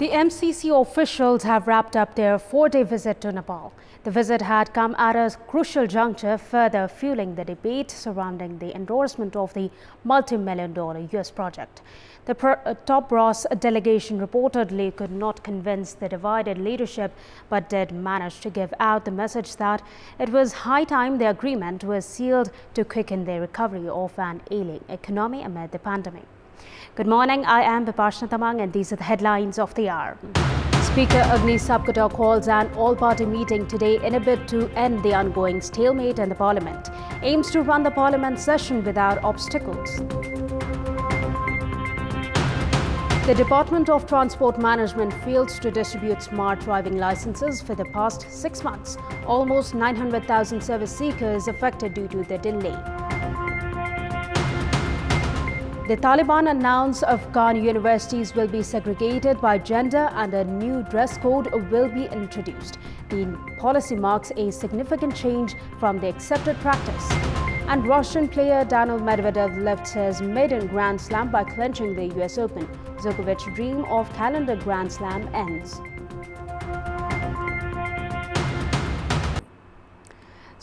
The MCC officials have wrapped up their 4-day visit to Nepal. The visit had come at a crucial juncture, further fueling the debate surrounding the endorsement of the multi-million-dollar US project. The top brass delegation reportedly could not convince the divided leadership, but did manage to give out the message that it was high time the agreement was sealed to quicken the recovery of an ailing economy amid the pandemic. Good morning, I am Bipashna Tamang and these are the headlines of the hour. Speaker Agni Sapkota calls an all-party meeting today in a bid to end the ongoing stalemate in the parliament. Aims to run the parliament session without obstacles. The Department of Transport Management fails to distribute smart driving licenses for the past 6 months. Almost 900,000 service seekers affected due to the delay. The Taliban announced Afghan universities will be segregated by gender and a new dress code will be introduced. The policy marks a significant change from the accepted practice. And Russian player Daniil Medvedev lifts his maiden Grand Slam by clinching the US Open. Djokovic's dream of calendar Grand Slam ends.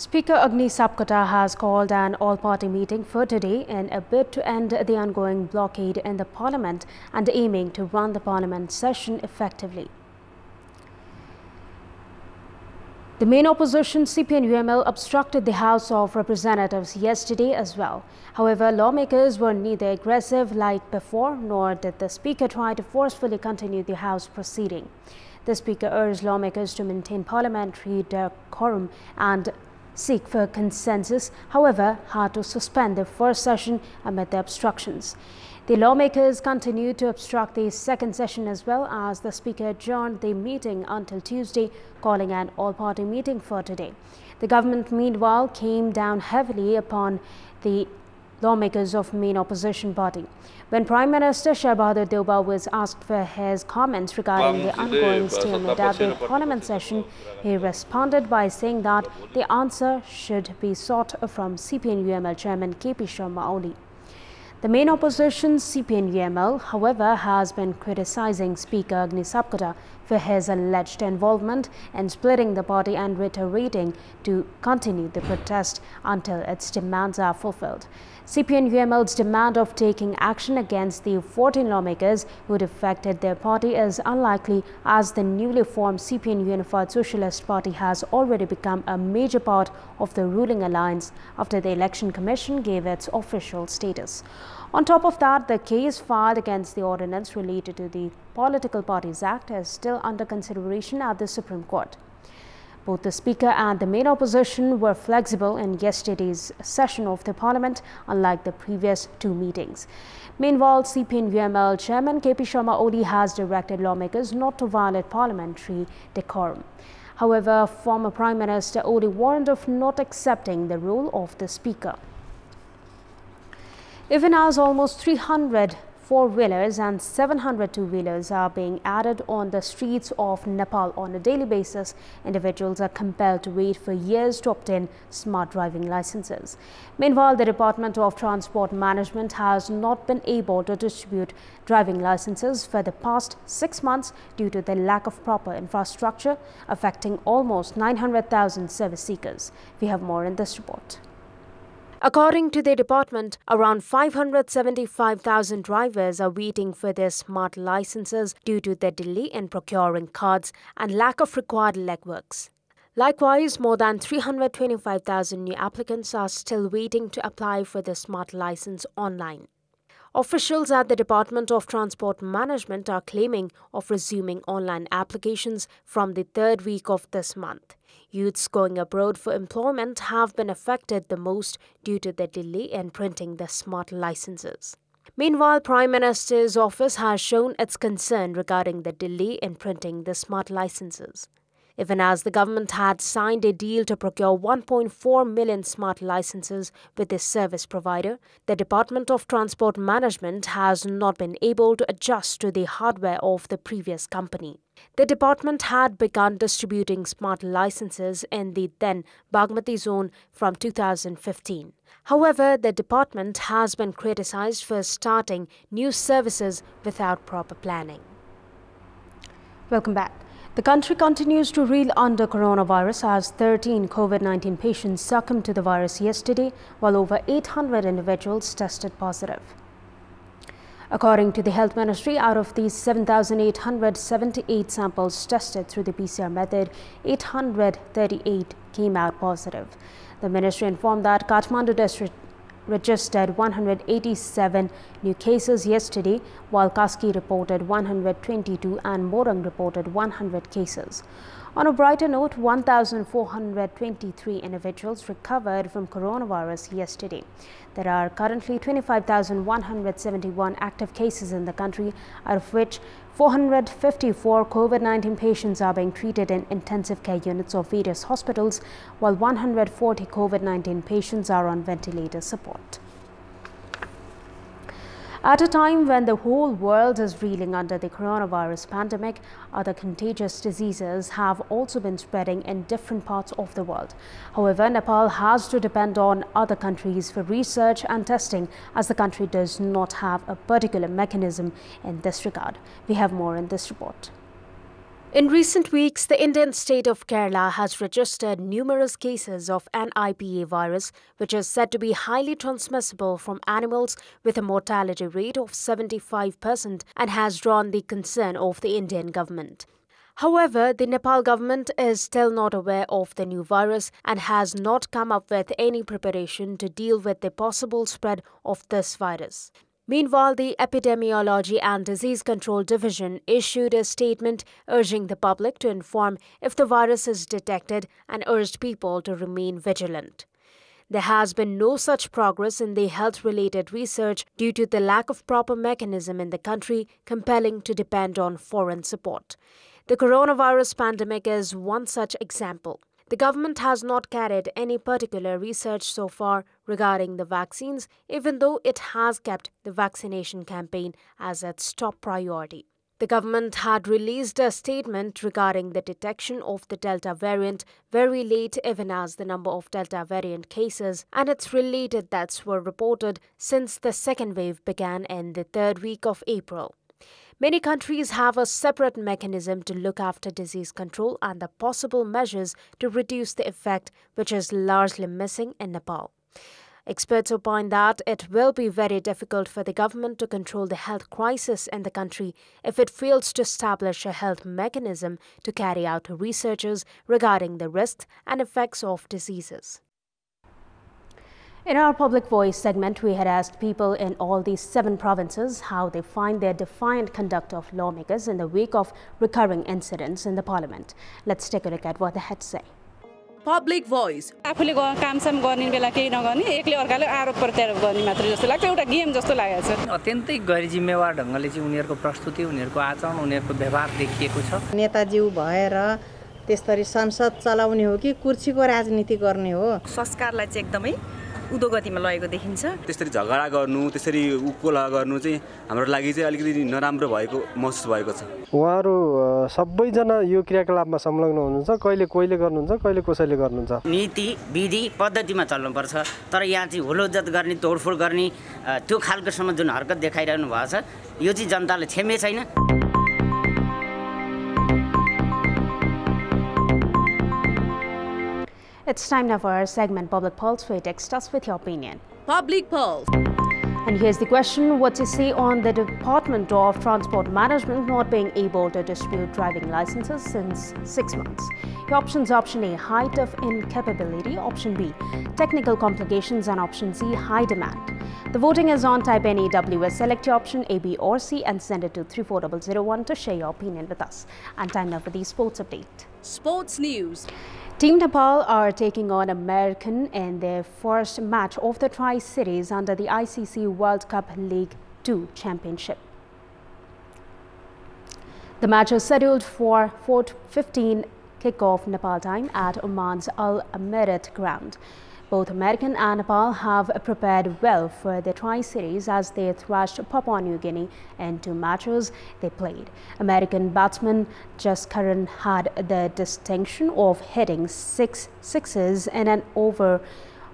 Speaker Agni Sapkota has called an all-party meeting for today in a bid to end the ongoing blockade in the parliament and aiming to run the parliament session effectively. The main opposition CPN-UML obstructed the House of Representatives yesterday as well. However, lawmakers were neither aggressive like before nor did the Speaker try to forcefully continue the House proceeding. The Speaker urged lawmakers to maintain parliamentary decorum and seek for consensus, however, had to suspend the first session amid the obstructions. The lawmakers continued to obstruct the second session as well as the Speaker adjourned the meeting until Tuesday, calling an all-party meeting for today. The government, meanwhile, came down heavily upon the lawmakers of main opposition party. When Prime Minister Shahbahadur Deoba was asked for his comments regarding the ongoing stalemate at the parliament session, he responded by saying that the answer should be sought from CPN-UML chairman KP Sharma Oli. The main opposition CPN-UML, however, has been criticizing Speaker Agni Sapkota for his alleged involvement in splitting the party and reiterating to continue the protest until its demands are fulfilled. CPN-UML's demand of taking action against the 14 lawmakers who defected their party is unlikely, as the newly formed CPN Unified Socialist Party has already become a major part of the ruling alliance after the Election Commission gave its official status. On top of that, the case filed against the ordinance related to the Political Parties Act is still under consideration at the Supreme Court. Both the Speaker and the main opposition were flexible in yesterday's session of the Parliament, unlike the previous two meetings. Meanwhile, CPN-UML Chairman KP Sharma Oli has directed lawmakers not to violate parliamentary decorum. However, former Prime Minister Oli warned of not accepting the role of the Speaker. Even as almost 300 four-wheelers and 700 two-wheelers are being added on the streets of Nepal on a daily basis, individuals are compelled to wait for years to obtain smart driving licenses. Meanwhile, the Department of Transport Management has not been able to distribute driving licenses for the past 6 months due to the lack of proper infrastructure, affecting almost 900,000 service seekers. We have more in this report. According to the department, around 575,000 drivers are waiting for their smart licenses due to the delay in procuring cards and lack of required legworks. Likewise, more than 325,000 new applicants are still waiting to apply for the smart license online. Officials at the Department of Transport Management are claiming of resuming online applications from the third week of this month. Youths going abroad for employment have been affected the most due to the delay in printing the smart licenses. Meanwhile, Prime Minister's office has shown its concern regarding the delay in printing the smart licenses. Even as the government had signed a deal to procure 1.4 million smart licenses with this service provider, the Department of Transport Management has not been able to adjust to the hardware of the previous company. The department had begun distributing smart licenses in the then Bagmati zone from 2015. However, the department has been criticized for starting new services without proper planning. Welcome back. The country continues to reel under coronavirus as 13 COVID-19 patients succumbed to the virus yesterday, while over 800 individuals tested positive. According to the Health Ministry, out of these 7,878 samples tested through the PCR method, 838 came out positive. The ministry informed that Kathmandu district registered 187 new cases yesterday, while Kaski reported 122 and Morang reported 100 cases. On a brighter note, 1,423 individuals recovered from coronavirus yesterday. There are currently 25,171 active cases in the country, out of which 454 COVID-19 patients are being treated in intensive care units of various hospitals, while 140 COVID-19 patients are on ventilator support. At a time when the whole world is reeling under the coronavirus pandemic, other contagious diseases have also been spreading in different parts of the world. However, Nepal has to depend on other countries for research and testing, as the country does not have a particular mechanism in this regard. We have more in this report. In recent weeks, the Indian state of Kerala has registered numerous cases of NIPA virus, which is said to be highly transmissible from animals with a mortality rate of 75% and has drawn the concern of the Indian government. However, the Nepal government is still not aware of the new virus and has not come up with any preparation to deal with the possible spread of this virus. Meanwhile, the Epidemiology and Disease Control Division issued a statement urging the public to inform if the virus is detected and urged people to remain vigilant. There has been no such progress in the health-related research due to the lack of proper mechanism in the country, compelling to depend on foreign support. The coronavirus pandemic is one such example. The government has not carried any particular research so far regarding the vaccines, even though it has kept the vaccination campaign as its top priority. The government had released a statement regarding the detection of the Delta variant very late, even as the number of Delta variant cases and its related deaths were reported since the second wave began in the third week of April. Many countries have a separate mechanism to look after disease control and the possible measures to reduce the effect, which is largely missing in Nepal. Experts opine that it will be very difficult for the government to control the health crisis in the country if it fails to establish a health mechanism to carry out researches regarding the risks and effects of diseases. In our Public Voice segment, we had asked people in all these 7 provinces how they find their defiant conduct of lawmakers in the wake of recurring incidents in the parliament. Let's take a look at what they had to say. Public Voice. आफूले कामसाम गर्ने बेला केही नगर्ने एकले अर्काले आरोप प्रत्यारोप गर्ने मात्र जस्तो लाग्छ एउटा गेम जस्तो लागेको छ अत्यन्तै गैरजिम्मेवार ढंगले चाहिँ उनीहरुको प्रस्तुति उनीहरुको आचरण उनीहरुको व्यवहार देखिएको छ नेताज्यू भएर त्यसरी संसद चलाउने हो कि कुर्सीको राजनीति गर्ने हो संस्कारलाई चाहिँ एकदमै उदोगतिमा लगेको देखिन्छ त्यसरी झगडा गर्नु त्यसरी उकोला गर्नु चाहिँ हाम्रो लागि चाहिँ अलिकति नराम्रो भएको महसुस भएको छ उहाँहरु सबै जना यो क्रियाकलापमा संलग्न हुनुहुन्छ कहिले कोहीले गर्नुहुन्छ कहिले कसैले गर्नुहुन्छ नीति विधि पद्धतिमा चल्नु पर्छ तर यहाँ चाहिँ हुलोजत गर्ने तोडफोड गर्ने त्यो खालको सम्म जुन हरकत देखाइरहनु भएको छ यो चाहिँ जनताले क्षम्य छैन It's time now for our segment Public Pulse, where you text us with your opinion. Public Pulse. And here's the question: what to say on the Department of Transport Management not being able to distribute driving licenses since 6 months? Your options: option A, height of incapability; option B, technical complications; and option C, high demand. The voting is on. Type any WS, select your option A, B or C and send it to 34001 to share your opinion with us. And time now for the sports update. Sports news. Team Nepal are taking on American in their first match of the Tri-Series under the ICC World Cup League 2 Championship. The match is scheduled for 4:15 kickoff Nepal time at Oman's Al Amirat ground. Both American and Nepal have prepared well for the Tri-Series as they thrashed Papua New Guinea in 2 matches they played. American batsman Jaskaran had the distinction of hitting 6 sixes in an over,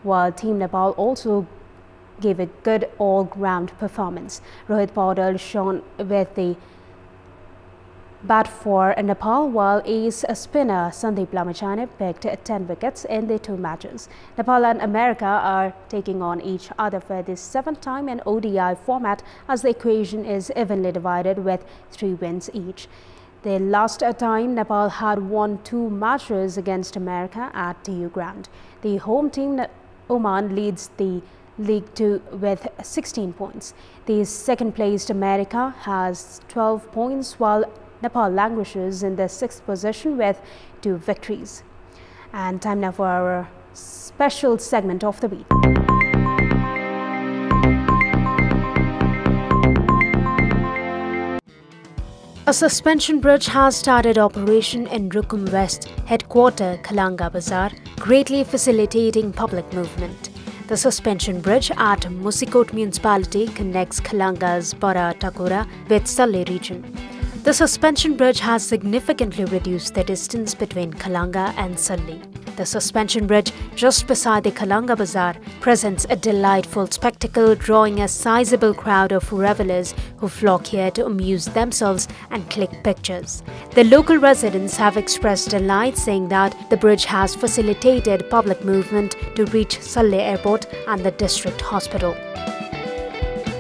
while Team Nepal also gave a good all-round performance. Rohit Paudal shone with the bat for Nepal, while ace spinner Sandeep Lamachane picked 10 wickets in the 2 matches. Nepal and America are taking on each other for the 7th time in ODI format, as the equation is evenly divided with 3 wins each. The last time Nepal had won 2 matches against America at TU Ground. The home team Oman leads the League 2 with 16 points. The second-placed America has 12 points, while Nepal languishes in the 6th position with 2 victories. And time now for our special segment of the week. A suspension bridge has started operation in Rukum West headquarter Khalanga Bazaar, greatly facilitating public movement. The suspension bridge at Musikot municipality connects Khalanga's Bara Takura with Salli region. The suspension bridge has significantly reduced the distance between Khalanga and Salli. The suspension bridge just beside the Khalanga Bazaar presents a delightful spectacle, drawing a sizable crowd of revelers who flock here to amuse themselves and click pictures. The local residents have expressed delight, saying that the bridge has facilitated public movement to reach Salli Airport and the district hospital.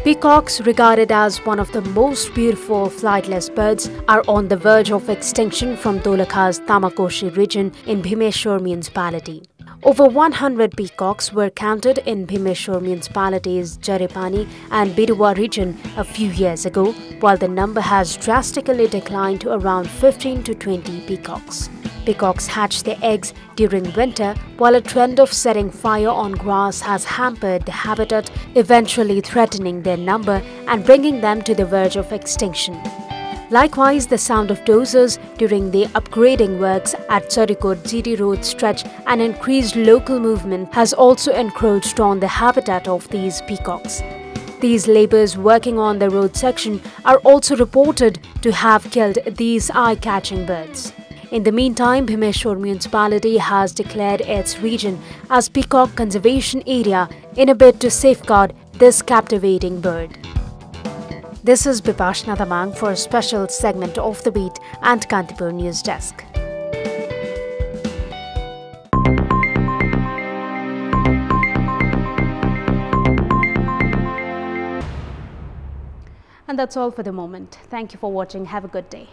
Peacocks, regarded as one of the most beautiful flightless birds, are on the verge of extinction from Dolakha's Tamakoshi region in Bhimeshwar municipality. Over 100 peacocks were counted in Bhimeshwar municipality's Jarepani and Biruwa region a few years ago, while the number has drastically declined to around 15 to 20 peacocks. Peacocks hatch their eggs during winter, while a trend of setting fire on grass has hampered the habitat, eventually threatening their number and bringing them to the verge of extinction. Likewise, the sound of dozers during the upgrading works at Charikot GD Road stretch and increased local movement has also encroached on the habitat of these peacocks. These labours working on the road section are also reported to have killed these eye-catching birds. In the meantime, Bhimeshwar municipality has declared its region as Peacock Conservation Area in a bid to safeguard this captivating bird. This is Bipashna Tamang for a special segment of The Beat and Kantipur News Desk. And that's all for the moment. Thank you for watching. Have a good day.